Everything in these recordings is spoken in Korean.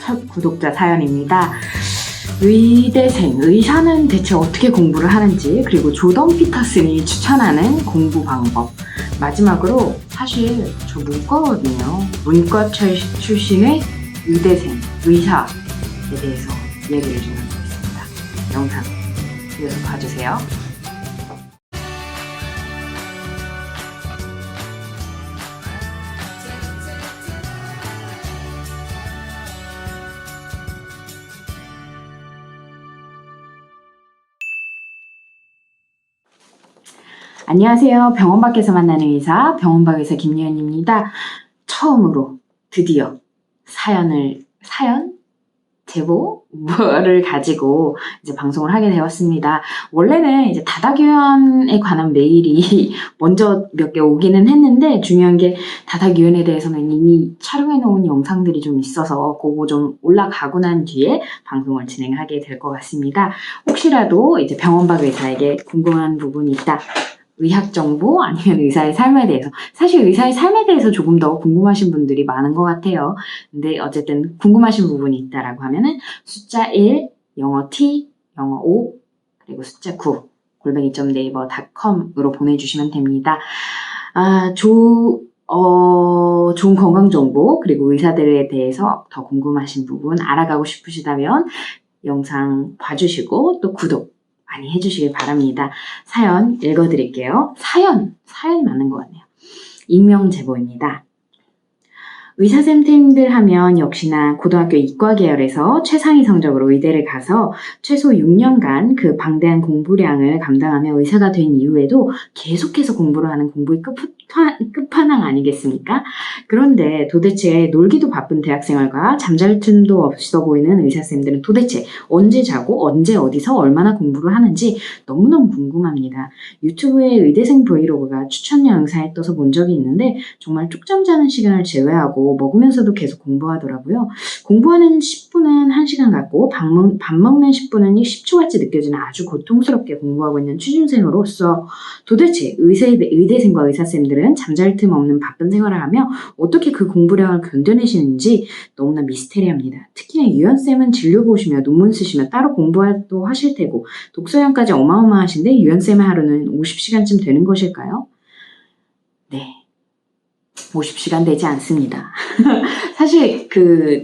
첫 구독자 사연입니다. 의대생, 의사는 대체 어떻게 공부를 하는지, 그리고 조던 피터슨이 추천하는 공부 방법, 마지막으로 사실 저 문과거든요. 문과 출신의 의대생, 의사에 대해서 얘기를 좀 나누겠습니다. 영상 이어서 봐주세요. 안녕하세요. 병원 밖에서 만나는 의사, 병원 밖 의사 김유연입니다. 처음으로 드디어 제보를 가지고 이제 방송을 하게 되었습니다. 원래는 이제 다다교연에 관한 메일이 먼저 몇 개 오기는 했는데, 중요한 게 다다교연에 대해서는 이미 촬영해 놓은 영상들이 좀 있어서 그거 좀 올라가고 난 뒤에 방송을 진행하게 될 것 같습니다. 혹시라도 이제 병원 밖 의사에게 궁금한 부분이 있다, 의학 정보 아니면 의사의 삶에 대해서, 사실 의사의 삶에 대해서 조금 더 궁금하신 분들이 많은 것 같아요. 근데 어쨌든 궁금하신 부분이 있다라고 하면은 숫자 1, 영어 T, 영어 O, 그리고 숫자 9 @naver.com으로 보내주시면 됩니다. 좋은 건강 정보, 그리고 의사들에 대해서 더 궁금하신 부분, 알아가고 싶으시다면 영상 봐주시고 또 구독 많이 해주시길 바랍니다. 사연 읽어드릴게요. 사연 많은 것 같네요. 익명 제보입니다. 의사쌤들 하면 역시나 고등학교 이과 계열에서 최상위 성적으로 의대를 가서 최소 6년간 그 방대한 공부량을 감당하며 의사가 된 이후에도 계속해서 공부를 하는 공부의 끝판왕 아니겠습니까? 그런데 도대체 놀기도 바쁜 대학생활과 잠잘 틈도 없어 보이는 의사쌤들은 도대체 언제 자고 언제 어디서 얼마나 공부를 하는지 너무너무 궁금합니다. 유튜브에 의대생 브이로그가 추천 영상에 떠서 본 적이 있는데 정말 쪽잠 자는 시간을 제외하고 먹으면서도 계속 공부하더라고요. 공부하는 10분은 1시간 같고 밥 먹는 10분은 10초 같이 느껴지는 아주 고통스럽게 공부하고 있는 취준생으로서 도대체 의대생과 의사쌤들은 잠잘 틈 없는 바쁜 생활을 하며 어떻게 그 공부량을 견뎌내시는지 너무나 미스테리합니다. 특히나 유연쌤은 진료 보시며 논문 쓰시며 따로 공부도 하실 테고 독서량까지 어마어마하신데 유연쌤의 하루는 50시간쯤 되는 것일까요? 네. 50시간 되지 않습니다. 사실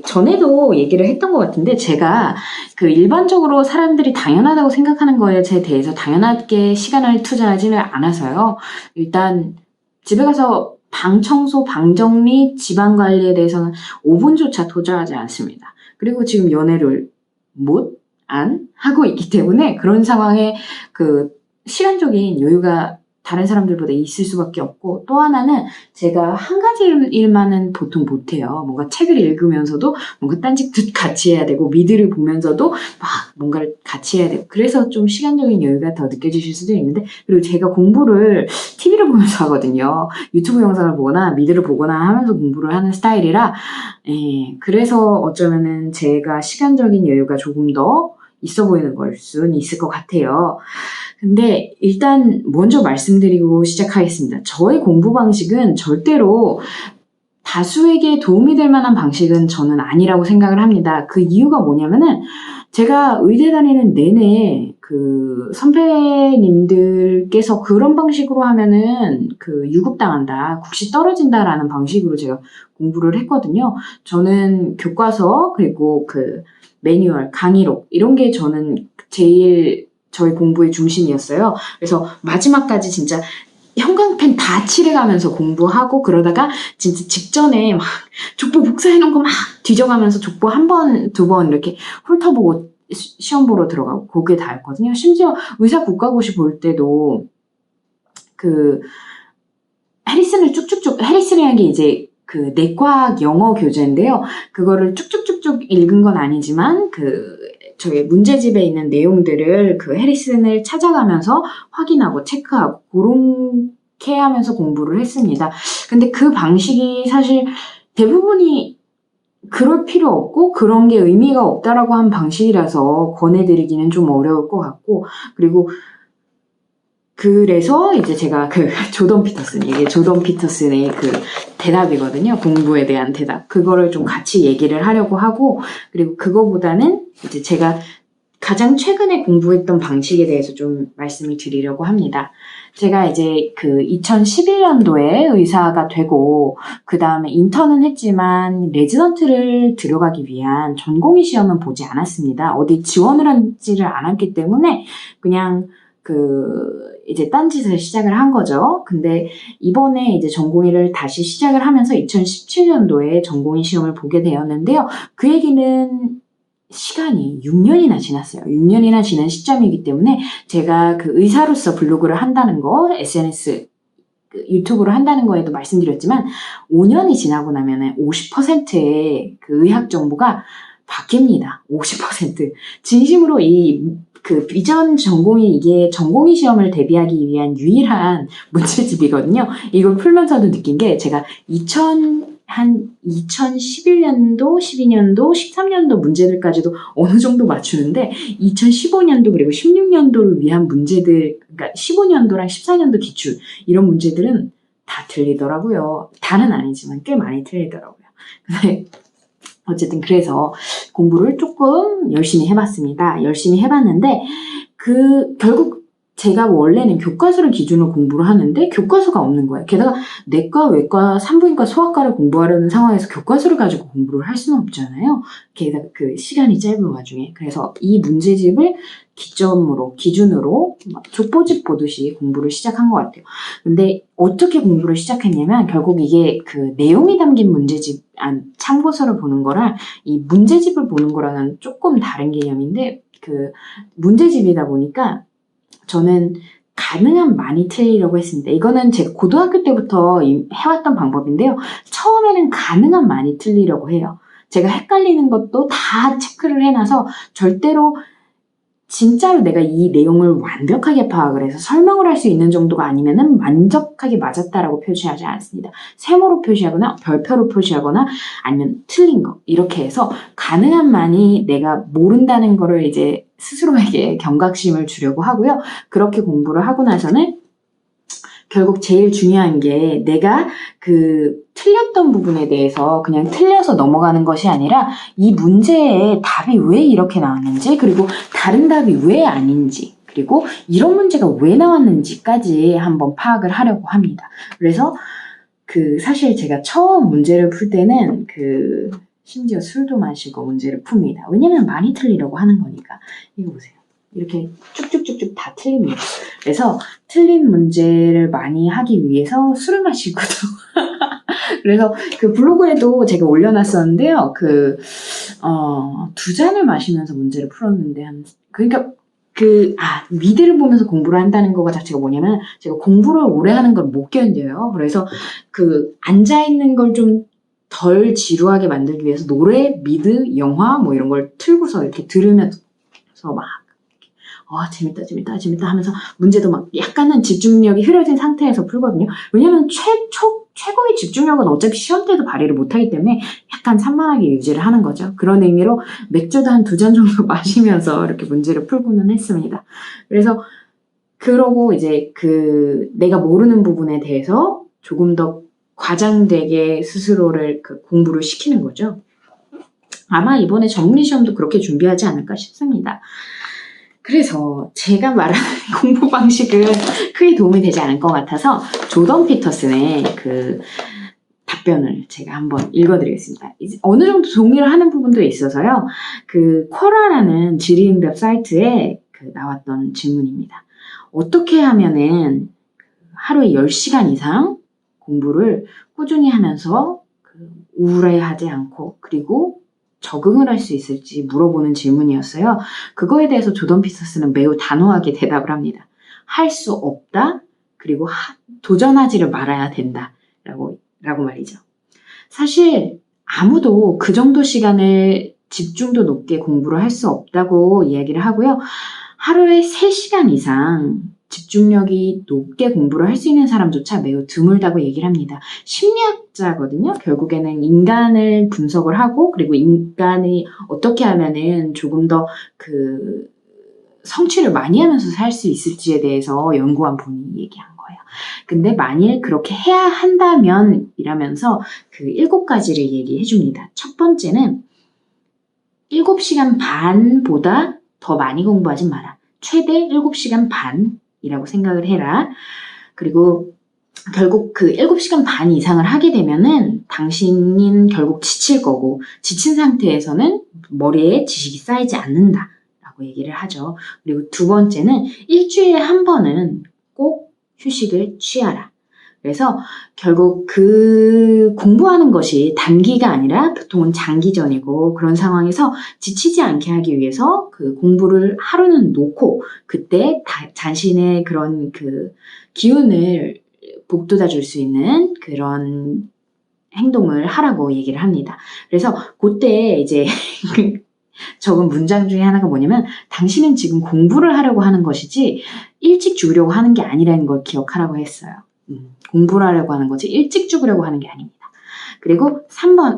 전에도 얘기를 했던 것 같은데, 제가 일반적으로 사람들이 당연하다고 생각하는 거에 대해서 당연하게 시간을 투자하지는 않아서요. 일단 집에 가서 방 청소, 방 정리, 집안 관리에 대해서는 5분조차 투자하지 않습니다. 그리고 지금 연애를 안 하고 있기 때문에 그런 상황에 시간적인 여유가 다른 사람들보다 있을 수밖에 없고, 또 하나는 제가 한 가지 일만은 보통 못해요. 뭔가 책을 읽으면서도 뭔가 딴짓도 같이 해야 되고, 미드를 보면서도 막 뭔가를 같이 해야 되고, 그래서 좀 시간적인 여유가 더 느껴지실 수도 있는데, 그리고 제가 공부를 TV를 보면서 하거든요. 유튜브 영상을 보거나 미드를 보거나 하면서 공부를 하는 스타일이라, 그래서 어쩌면은 제가 시간적인 여유가 조금 더 있어 보이는 걸 수는 있을 것 같아요. 근데 일단 먼저 말씀드리고 시작하겠습니다. 저의 공부 방식은 절대로 다수에게 도움이 될 만한 방식은 저는 아니라고 생각을 합니다. 그 이유가 뭐냐면은, 제가 의대 다니는 내내 선배님들께서 그런 방식으로 하면은 유급당한다, 국시 떨어진다라는 방식으로 제가 공부를 했거든요. 저는 교과서, 그리고 매뉴얼, 강의록, 이런 게 저는 제일 저희 공부의 중심이었어요. 그래서 마지막까지 진짜 형광펜 다 칠해가면서 공부하고, 그러다가 진짜 직전에 막 족보 복사해놓은 거 막 뒤져가면서 족보 한 번, 두 번 이렇게 훑어보고 시험 보러 들어가고, 그게 다였거든요. 심지어 의사 국가고시 볼 때도 해리슨이라는 게 이제 내과학 영어 교재인데요. 그거를 쭉쭉쭉쭉 읽은 건 아니지만 저희 문제집에 있는 내용들을 해리슨을 찾아가면서 확인하고 체크하고 그렇게 하면서 공부를 했습니다. 근데 그 방식이 사실 대부분이 그럴 필요 없고 그런 게 의미가 없다라고 한 방식이라서 권해드리기는 좀 어려울 것 같고, 그리고 그래서 이제 제가 조던 피터슨, 이게 조던 피터슨의 대답이거든요. 공부에 대한 대답. 그거를 좀 같이 얘기를 하려고 하고, 그리고 그거보다는 이제 제가 가장 최근에 공부했던 방식에 대해서 좀 말씀을 드리려고 합니다. 제가 이제 2011년도에 의사가 되고, 그 다음에 인턴은 했지만, 레지던트를 들어가기 위한 전공의 시험은 보지 않았습니다. 어디 지원을 하지를 않았기 때문에, 그냥 이제 딴짓을 시작을 한 거죠. 근데 이번에 이제 전공의를 다시 시작을 하면서 2017년도에 전공의 시험을 보게 되었는데요. 그 얘기는 시간이 6년이나 지났어요. 6년이나 지난 시점이기 때문에 제가 의사로서 블로그를 한다는 거, SNS, 유튜브를 한다는 거에도 말씀드렸지만 5년이 지나고 나면은 50%의 의학 정보가 바뀝니다. 50%. 진심으로 이전 전공이 이게 전공의 시험을 대비하기 위한 유일한 문제집이거든요. 이걸 풀면서도 느낀 게 제가 2011년도, 12년도, 13년도 문제들까지도 어느 정도 맞추는데 2015년도 그리고 16년도를 위한 문제들, 그러니까 15년도랑 14년도 기출 이런 문제들은 다 틀리더라고요. 다는 아니지만 꽤 많이 틀리더라고요. 근데 어쨌든 그래서 공부를 조금 열심히 해봤습니다. 열심히 해봤는데 결국 제가 원래는 교과서를 기준으로 공부를 하는데 교과서가 없는 거예요. 게다가 내과, 외과, 산부인과, 소아과를 공부하려는 상황에서 교과서를 가지고 공부를 할 수는 없잖아요. 게다가 시간이 짧은 와중에. 그래서 이 문제집을 기준으로 족보집 보듯이 공부를 시작한 것 같아요. 근데 어떻게 공부를 시작했냐면 결국 이게 내용이 담긴 문제집, 참고서를 보는 거랑 이 문제집을 보는 거랑은 조금 다른 개념인데 문제집이다 보니까 저는 가능한 많이 틀리려고 했습니다. 이거는 제가 고등학교 때부터 해왔던 방법인데요. 처음에는 가능한 많이 틀리려고 해요. 제가 헷갈리는 것도 다 체크를 해놔서 절대로 진짜로 내가 이 내용을 완벽하게 파악을 해서 설명을 할 수 있는 정도가 아니면은 만족하게 맞았다라고 표시하지 않습니다. 세모로 표시하거나 별표로 표시하거나 아니면 틀린 거 이렇게 해서 가능한 많이 내가 모른다는 거를 이제 스스로에게 경각심을 주려고 하고요. 그렇게 공부를 하고 나서는 결국 제일 중요한 게 내가 틀렸던 부분에 대해서 그냥 틀려서 넘어가는 것이 아니라 이 문제의 답이 왜 이렇게 나왔는지 그리고 다른 답이 왜 아닌지 그리고 이런 문제가 왜 나왔는지까지 한번 파악을 하려고 합니다. 그래서 사실 제가 처음 문제를 풀 때는 심지어 술도 마시고 문제를 풉니다. 왜냐면 많이 틀리려고 하는 거니까. 이거 보세요. 이렇게 쭉쭉쭉쭉 다 틀립니다. 그래서 틀린 문제를 많이 하기 위해서 술을 마시고도 그래서 블로그에도 제가 올려놨었는데요. 2잔을 마시면서 문제를 풀었는데 그러니까 미드를 보면서 공부를 한다는 거 자체가 뭐냐면 제가 공부를 오래 하는 걸 못 견뎌요. 그래서 앉아있는 걸 좀 덜 지루하게 만들기 위해서 노래, 미드, 영화 뭐 이런 걸 틀고서 이렇게 들으면서 막 재밌다 하면서 문제도 막 약간은 집중력이 흐려진 상태에서 풀거든요. 왜냐면 최고의 집중력은 어차피 시험 때도 발휘를 못하기 때문에 약간 산만하게 유지를 하는 거죠. 그런 의미로 맥주도 한 2잔 정도 마시면서 이렇게 문제를 풀고는 했습니다. 그래서 그러고 이제 내가 모르는 부분에 대해서 조금 더 과장되게 스스로를 공부를 시키는 거죠. 아마 이번에 전문의 시험도 그렇게 준비하지 않을까 싶습니다. 그래서 제가 말하는 공부 방식은 크게 도움이 되지 않을 것 같아서 조던 피터슨의 답변을 제가 한번 읽어드리겠습니다. 이제 어느 정도 동의를 하는 부분도 있어서요. 쿼라라는 질의응답 사이트에 나왔던 질문입니다. 어떻게 하면은 하루에 10시간 이상 공부를 꾸준히 하면서 우울해하지 않고 그리고 적응을 할 수 있을지 물어보는 질문이었어요. 그거에 대해서 조던 피터슨은 매우 단호하게 대답을 합니다. 할 수 없다. 그리고 도전하지를 말아야 된다. 라고 말이죠. 사실 아무도 그 정도 시간을 집중도 높게 공부를 할 수 없다고 이야기를 하고요. 하루에 3시간 이상 집중력이 높게 공부를 할 수 있는 사람조차 매우 드물다고 얘기를 합니다. 심리학자거든요. 결국에는 인간을 분석을 하고 그리고 인간이 어떻게 하면은 조금 더 성취를 많이 하면서 살 수 있을지에 대해서 연구한 분이 얘기한 거예요. 근데 만일 그렇게 해야 한다면 이라면서 그 7가지를 얘기해 줍니다. 첫 번째는 7시간 반보다 더 많이 공부하지 마라. 최대 7시간 반이라고 생각을 해라. 그리고 결국 그 7시간 반 이상을 하게 되면은 당신은 결국 지칠 거고, 지친 상태에서는 머리에 지식이 쌓이지 않는다 라고 얘기를 하죠. 그리고 두 번째는 일주일에 한 번은 꼭 휴식을 취하라. 그래서 결국 그 공부하는 것이 단기가 아니라 보통은 장기전이고, 그런 상황에서 지치지 않게 하기 위해서 그 공부를 하루는 놓고 그때 자신의 그런 그 기운을 북돋아 줄 수 있는 그런 행동을 하라고 얘기를 합니다. 그래서 그때 이제 적은 문장 중에 하나가 뭐냐면, 당신은 지금 공부를 하려고 하는 것이지 일찍 죽으려고 하는 게 아니라는 걸 기억하라고 했어요. 공부를 하려고 하는 거지 일찍 죽으려고 하는 게 아닙니다. 그리고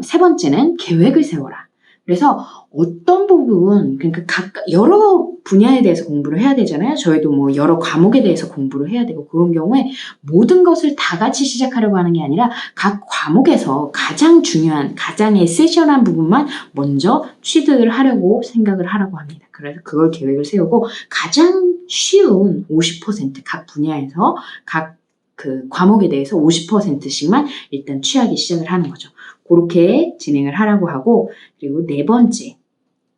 세 번째는 계획을 세워라. 그래서 어떤 부분, 그러니까 여러 분야에 대해서 공부를 해야 되잖아요. 저희도 뭐 여러 과목에 대해서 공부를 해야 되고, 그런 경우에 모든 것을 다 같이 시작하려고 하는 게 아니라 각 과목에서 가장 중요한, 가장 에센셜한 부분만 먼저 취득을 하려고 생각을 하라고 합니다. 그래서 그걸 계획을 세우고 가장 쉬운 50% 각 분야에서 각 그 과목에 대해서 50%씩만 일단 취하기 시작을 하는 거죠. 그렇게 진행을 하라고 하고, 그리고 네 번째,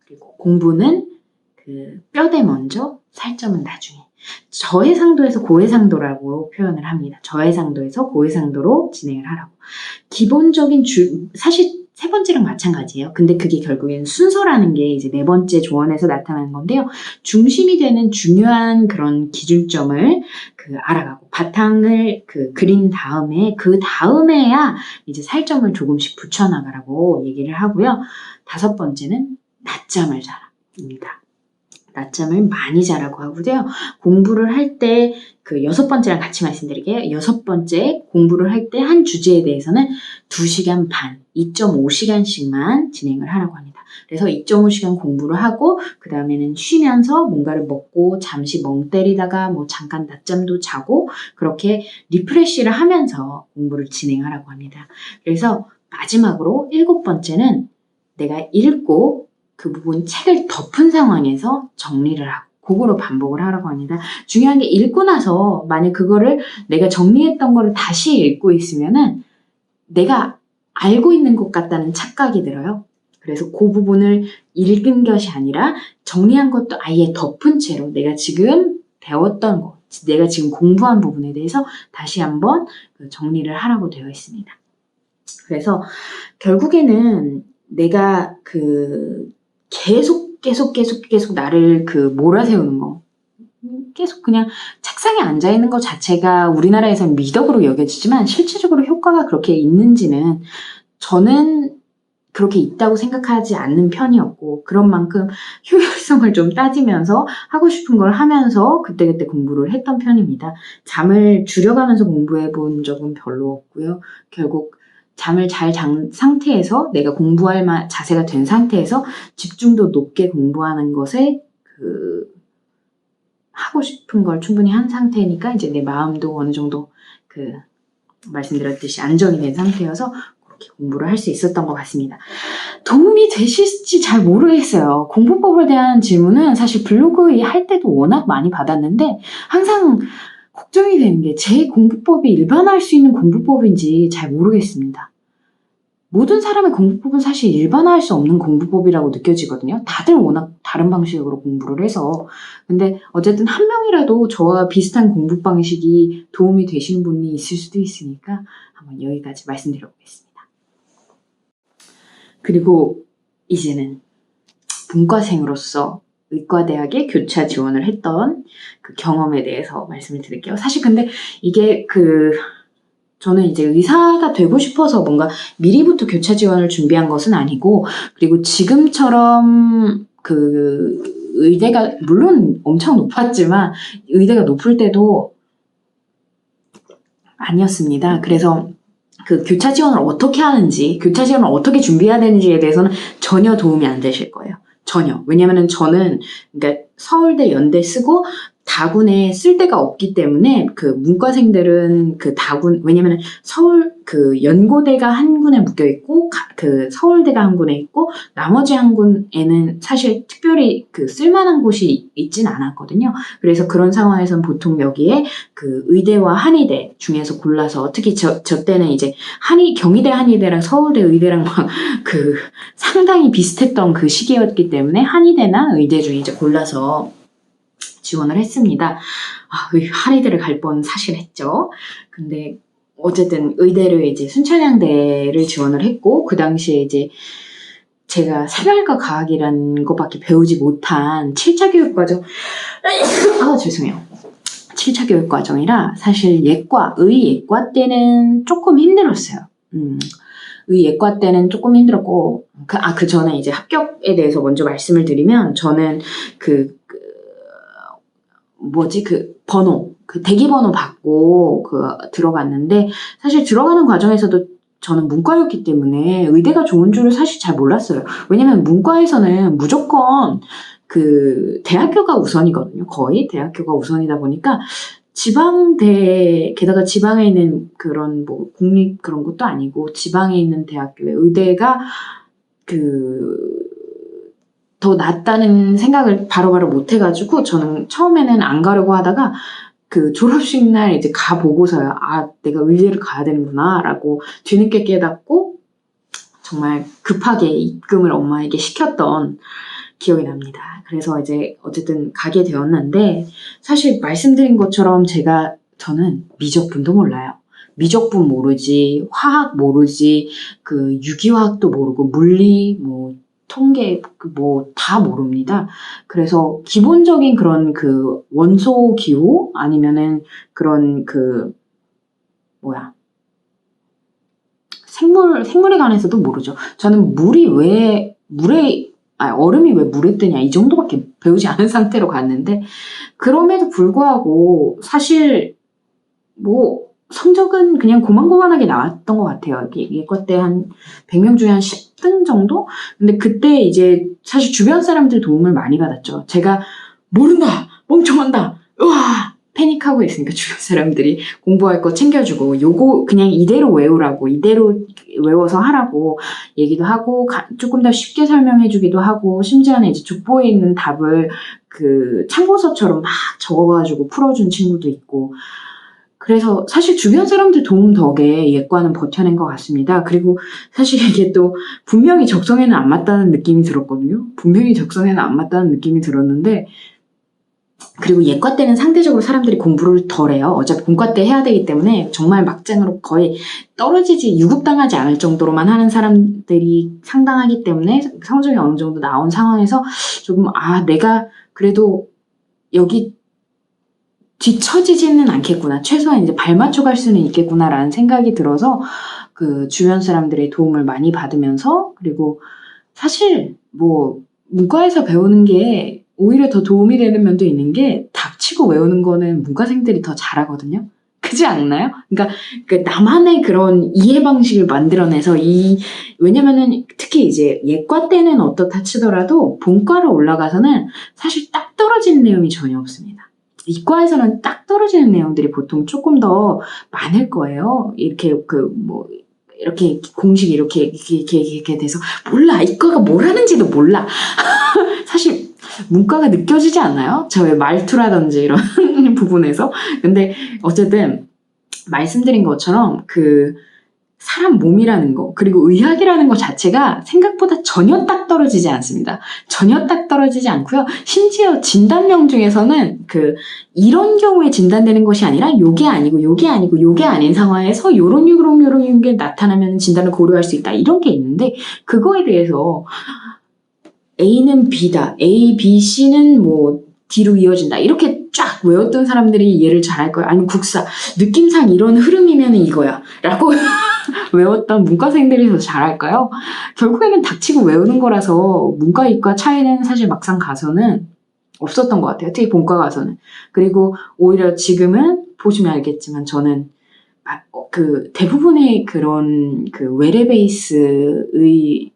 그리고 공부는 그 뼈대 먼저, 살점은 나중에. 저해상도에서 고해상도라고 표현을 합니다. 저해상도에서 고해상도로 진행을 하라고. 기본적인 사실 세 번째랑 마찬가지예요. 근데 그게 결국엔 순서라는 게 이제 네 번째 조언에서 나타나는 건데요. 중심이 되는 중요한 그런 기준점을 알아가고 바탕을 그린 다음에 그 다음에야 이제 살점을 조금씩 붙여나가라고 얘기를 하고요. 5번째는 낮잠을 자라입니다. 낮잠을 많이 자라고 하고요. 공부를 할 때 6번째랑 같이 말씀드릴게요. 6번째 공부를 할 때 한 주제에 대해서는 2시간 반, 2.5시간씩만 진행을 하라고 합니다. 그래서 2.5시간 공부를 하고 그 다음에는 쉬면서 뭔가를 먹고 잠시 멍 때리다가 뭐 잠깐 낮잠도 자고, 그렇게 리프레시를 하면서 공부를 진행하라고 합니다. 그래서 마지막으로 7번째는 내가 읽고 그 부분 책을 덮은 상황에서 정리를 하고, 그거로 반복을 하라고 합니다. 중요한 게 읽고 나서 만약 그거를 내가 정리했던 거를 다시 읽고 있으면은 내가 알고 있는 것 같다는 착각이 들어요. 그래서 그 부분을 읽은 것이 아니라 정리한 것도 아예 덮은 채로 내가 지금 배웠던 것, 내가 지금 공부한 부분에 대해서 다시 한번 정리를 하라고 되어 있습니다. 그래서 결국에는 내가 계속 나를 몰아세우는 거, 계속 그냥 책상에 앉아있는 것 자체가 우리나라에서는 미덕으로 여겨지지만 실질적으로 효과가 그렇게 있는지는 저는 그렇게 있다고 생각하지 않는 편이었고, 그런 만큼 효율성을 좀 따지면서 하고 싶은 걸 하면서 그때그때 공부를 했던 편입니다. 잠을 줄여가면서 공부해 본 적은 별로 없고요. 결국 잠을 잘 잔 상태에서 내가 공부할 자세가 된 상태에서 집중도 높게 공부하는 것에 하고 싶은 걸 충분히 한 상태니까 이제 내 마음도 어느 정도 말씀드렸듯이 안정이 된 상태여서 그렇게 공부를 할 수 있었던 것 같습니다. 도움이 되실지 잘 모르겠어요. 공부법에 대한 질문은 사실 블로그 할 때도 워낙 많이 받았는데 항상 걱정이 되는 게 제 공부법이 일반화할 수 있는 공부법인지 잘 모르겠습니다. 모든 사람의 공부법은 사실 일반화할 수 없는 공부법이라고 느껴지거든요. 다들 워낙 다른 방식으로 공부를 해서. 근데 어쨌든 한 명이라도 저와 비슷한 공부 방식이 도움이 되시는 분이 있을 수도 있으니까 한번 여기까지 말씀드려보겠습니다. 그리고 이제는 문과생으로서 의과대학에 교차 지원을 했던 그 경험에 대해서 말씀을 드릴게요. 사실 근데 이게 저는 이제 의사가 되고 싶어서 뭔가 미리부터 교차 지원을 준비한 것은 아니고, 그리고 지금처럼 의대가 물론 엄청 높았지만 의대가 높을 때도 아니었습니다. 그래서 교차 지원을 어떻게 하는지, 교차 지원을 어떻게 준비해야 되는지에 대해서는 전혀 도움이 안 되실 거예요. 전혀. 왜냐면은 저는 그러니까 서울대, 연대 쓰고 다군에 쓸 데가 없기 때문에 그 문과생들은 그 다군, 왜냐면은 서울 그 연고대가 한 군에 묶여 있고 그 서울대가 한 군에 있고 나머지 한 군에는 사실 특별히 그 쓸만한 곳이 있진 않았거든요. 그래서 그런 상황에서는 보통 여기에 그 의대와 한의대 중에서 골라서, 특히 저 때는 이제 경희대 한의대랑 서울대 의대랑 막 그 상당히 비슷했던 그 시기였기 때문에 한의대나 의대 중에 이제 골라서 지원을 했습니다. 한의대를 갈 뻔 사실 했죠. 근데 어쨌든 의대를 이제 순천향대를 지원을 했고, 그 당시에 이제 제가 생활과 과학이라는 것밖에 배우지 못한 7차 교육과정, 죄송해요. 7차 교육과정이라 사실 의예과 때는 조금 힘들었어요. 의예과 때는 조금 힘들었고, 그 전에 이제 합격에 대해서 먼저 말씀을 드리면, 저는 대기번호 받고 들어갔는데, 사실 들어가는 과정에서도 저는 문과였기 때문에 의대가 좋은 줄을 사실 잘 몰랐어요. 왜냐면 문과에서는 무조건 대학교가 우선이거든요. 거의 대학교가 우선이다 보니까 지방대, 게다가 지방에 있는 그런 국립 그런 것도 아니고 지방에 있는 대학교의 의대가 더 낫다는 생각을 바로바로 못 해가지고 저는 처음에는 안 가려고 하다가 졸업식 날 이제 가보고서야 내가 의대를 가야 되는구나 라고 뒤늦게 깨닫고 정말 급하게 입금을 엄마에게 시켰던 기억이 납니다. 그래서 이제 어쨌든 가게 되었는데, 사실 말씀드린 것처럼 저는 미적분도 몰라요. 미적분 모르지, 화학 모르지, 유기화학도 모르고, 물리, 통계, 다 모릅니다. 그래서 기본적인 그런 원소 기호, 아니면은 그런 생물에 관해서도 모르죠. 저는 얼음이 왜 물에 뜨냐, 이 정도밖에 배우지 않은 상태로 갔는데, 그럼에도 불구하고 사실 성적은 그냥 고만고만하게 나왔던 것 같아요. 예과 때 한 100명 중에 한 10등 정도? 근데 그때 이제 사실 주변 사람들 도움을 많이 받았죠. 제가 모른다! 멍청한다! 우와! 패닉하고 있으니까 주변 사람들이 공부할 거 챙겨주고, 요거 그냥 이대로 외우라고, 이대로 외워서 하라고 얘기도 하고, 조금 더 쉽게 설명해주기도 하고, 심지어는 이제 족보에 있는 답을 참고서처럼 막 적어가지고 풀어준 친구도 있고, 그래서 사실 주변 사람들 도움 덕에 예과는 버텨낸 것 같습니다. 그리고 사실 이게 또 분명히 적성에는 안 맞다는 느낌이 들었거든요. 분명히 적성에는 안 맞다는 느낌이 들었는데, 그리고 예과 때는 상대적으로 사람들이 공부를 덜 해요. 어차피 본과 때 해야 되기 때문에 정말 막장으로 거의 유급당하지 않을 정도로만 하는 사람들이 상당하기 때문에 성적이 어느 정도 나온 상황에서 조금 내가 그래도 여기 뒤처지지는 않겠구나. 최소한 이제 발맞춰 갈 수는 있겠구나라는 생각이 들어서 주변 사람들의 도움을 많이 받으면서, 그리고 사실 문과에서 배우는 게 오히려 더 도움이 되는 면도 있는 게, 닥치고 외우는 거는 문과생들이 더 잘하거든요. 그렇지 않나요? 그러니까 나만의 그런 이해 방식을 만들어내서 왜냐면은 특히 이제 예과 때는 어떻다 치더라도 본과로 올라가서는 사실 딱 떨어지는 내용이 전혀 없습니다. 이과에서는 딱 떨어지는 내용들이 보통 조금 더 많을 거예요. 이렇게 이렇게 공식이 이렇게 돼서 몰라. 이과가 뭘 하는지도 몰라. 사실 문과가 느껴지지 않나요? 저의 말투라든지 이런 부분에서. 근데 어쨌든 말씀드린 것처럼 사람 몸이라는 거, 그리고 의학이라는 것 자체가 생각보다 전혀 딱 떨어지지 않습니다. 전혀 딱 떨어지지 않고요. 심지어 진단명 중에서는 이런 경우에 진단되는 것이 아니라 요게 아니고 요게 아니고 요게 아닌 상황에서 요런 게 나타나면 진단을 고려할 수 있다, 이런 게 있는데, 그거에 대해서 A는 B다, A, B, C는 D로 이어진다, 이렇게 쫙 외웠던 사람들이 이해를 잘할 거예요. 아니면 국사, 느낌상 이런 흐름이면 이거야 라고 외웠던 문과생들이 더 잘할까요? 결국에는 닥치고 외우는 거라서 문과, 이과 차이는 사실 막상 가서는 없었던 것 같아요. 특히 본과 가서는. 그리고 오히려 지금은 보시면 알겠지만 저는 대부분의 그런 외래 베이스의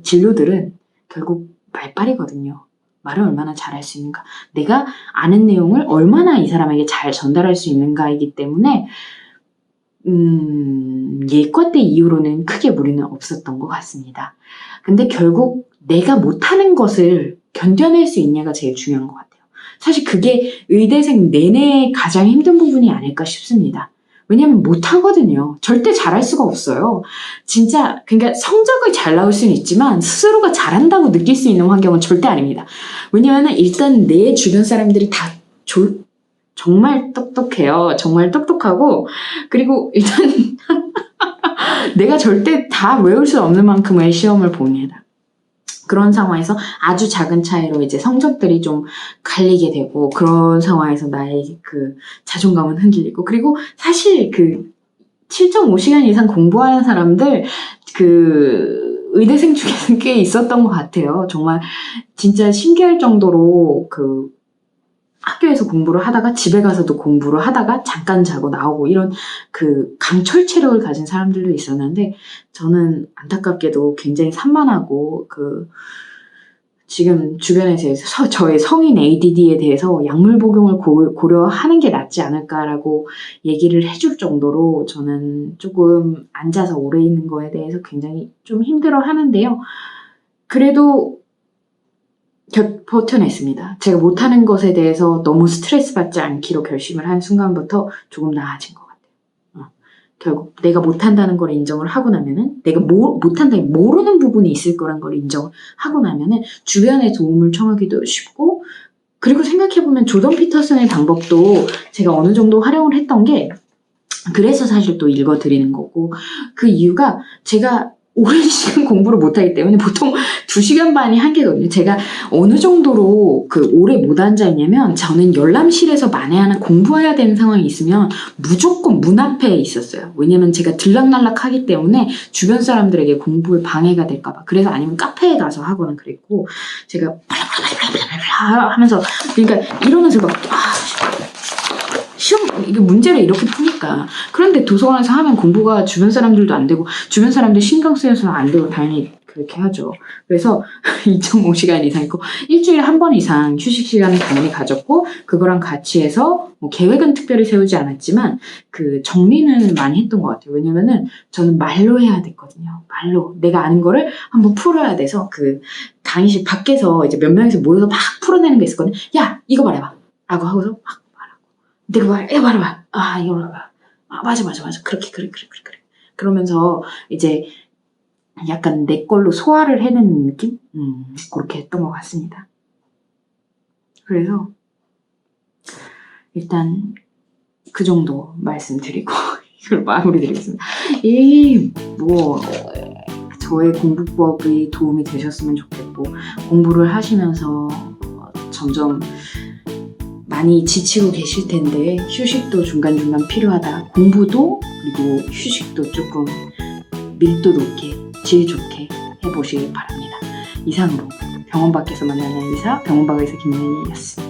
진로들은 결국 말빨이거든요. 말을 얼마나 잘할 수 있는가. 내가 아는 내용을 얼마나 이 사람에게 잘 전달할 수 있는가이기 때문에 예과 때 이후로는 크게 무리는 없었던 것 같습니다. 근데 결국 내가 못하는 것을 견뎌낼 수 있냐가 제일 중요한 것 같아요. 사실 그게 의대생 내내 가장 힘든 부분이 아닐까 싶습니다. 왜냐면 못하거든요. 절대 잘할 수가 없어요. 진짜 그러니까 성적이 잘 나올 수는 있지만 스스로가 잘한다고 느낄 수 있는 환경은 절대 아닙니다. 왜냐면 일단 내 주변 사람들이 다 정말 똑똑해요. 정말 똑똑하고 그리고 일단 내가 절대 다 외울 수 없는 만큼의 시험을 봅니다. 그런 상황에서 아주 작은 차이로 이제 성적들이 좀 갈리게 되고 그런 상황에서 나의 그 자존감은 흔들리고 그리고 사실 그 7.5시간 이상 공부하는 사람들 그 의대생 중에는 꽤 있었던 것 같아요. 정말 진짜 신기할 정도로 그 학교에서 공부를 하다가 집에 가서도 공부를 하다가 잠깐 자고 나오고 이런 그 강철 체력을 가진 사람들도 있었는데 저는 안타깝게도 굉장히 산만하고 그 지금 주변에서 저의 성인 ADD에 대해서 약물 복용을 고려하는 게 낫지 않을까라고 얘기를 해줄 정도로 저는 조금 앉아서 오래 있는 거에 대해서 굉장히 좀 힘들어 하는데요. 그래도 버텨냈습니다. 제가 못하는 것에 대해서 너무 스트레스 받지 않기로 결심을 한 순간부터 조금 나아진 것 같아요. 결국 내가 못한다는 걸 인정을 하고 나면은 내가 못한다 모르는 부분이 있을 거란 걸 인정하고 나면은 주변의 도움을 청하기도 쉽고 그리고 생각해보면 조던 피터슨의 방법도 제가 어느 정도 활용을 했던 게 그래서 사실 또 읽어드리는 거고 그 이유가 제가 오랜 시간 공부를 못하기 때문에 보통 2시간 반이 한계거든요. 제가 어느 정도로 그 오래 못 앉아있냐면 저는 열람실에서 만에 하나 공부해야 되는 상황이 있으면 무조건 문 앞에 있었어요. 왜냐면 제가 들락날락 하기 때문에 주변 사람들에게 공부에 방해가 될까봐. 그래서 아니면 카페에 가서 하거나 그랬고 제가 하면서 그러니까 이러면서 막 시험 이게 문제를 이렇게 푸니까 그런데 도서관에서 하면 공부가 주변 사람들도 안 되고 주변 사람들 신경 쓰여서는 안 되고 당연히 그렇게 하죠. 그래서 2.5시간 이상 있고 일주일에 한 번 이상 휴식 시간을 당연히 가졌고 그거랑 같이 해서 뭐 계획은 특별히 세우지 않았지만 그 정리는 많이 했던 것 같아요. 왜냐면은 저는 말로 해야 됐거든요. 말로 내가 아는 거를 한번 풀어야 돼서 그 강의실 밖에서 이제 몇 명이서 모여서 막 풀어내는 게 있었거든요. 야 이거 말해봐 라고 하고서 막 내가 말해봐. 아, 이거 말해봐. 아, 맞아. 그렇게, 그래. 그러면서 이제 약간 내 걸로 소화를 해내는 느낌? 그렇게 했던 것 같습니다. 그래서 일단 그 정도 말씀드리고 이걸 마무리드리겠습니다. 저의 공부법이 도움이 되셨으면 좋겠고 공부를 하시면서 점점 많이 지치고 계실 텐데 휴식도 중간중간 필요하다. 공부도 그리고 휴식도 조금 밀도 높게 질 좋게 해보시길 바랍니다. 이상으로 병원 밖에서 만나는 의사 병원 밖 의사 김연희였습니다.